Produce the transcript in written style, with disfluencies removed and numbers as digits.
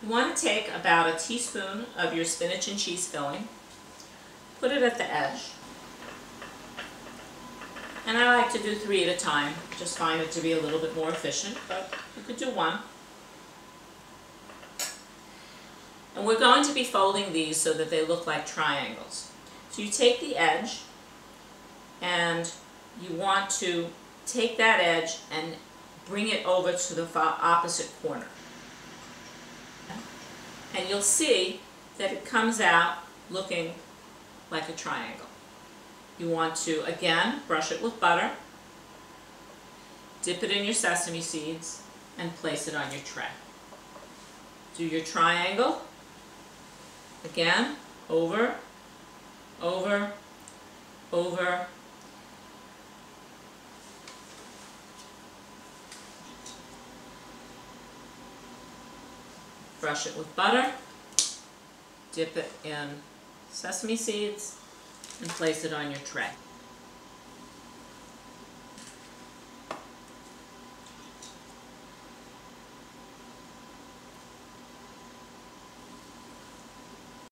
You want to take about a teaspoon of your spinach and cheese filling, put it at the edge, and I like to do 3 at a time. Just find it to be a little bit more efficient, but you could do 1. And we're going to be folding these so that they look like triangles. So you take the edge and you want to take that edge and bring it over to the opposite corner. And you'll see that it comes out looking like a triangle. You want to, again, brush it with butter, dip it in your sesame seeds, and place it on your tray. Do your triangle. Again, over, over, over. Brush it with butter, dip it in sesame seeds, and place it on your tray.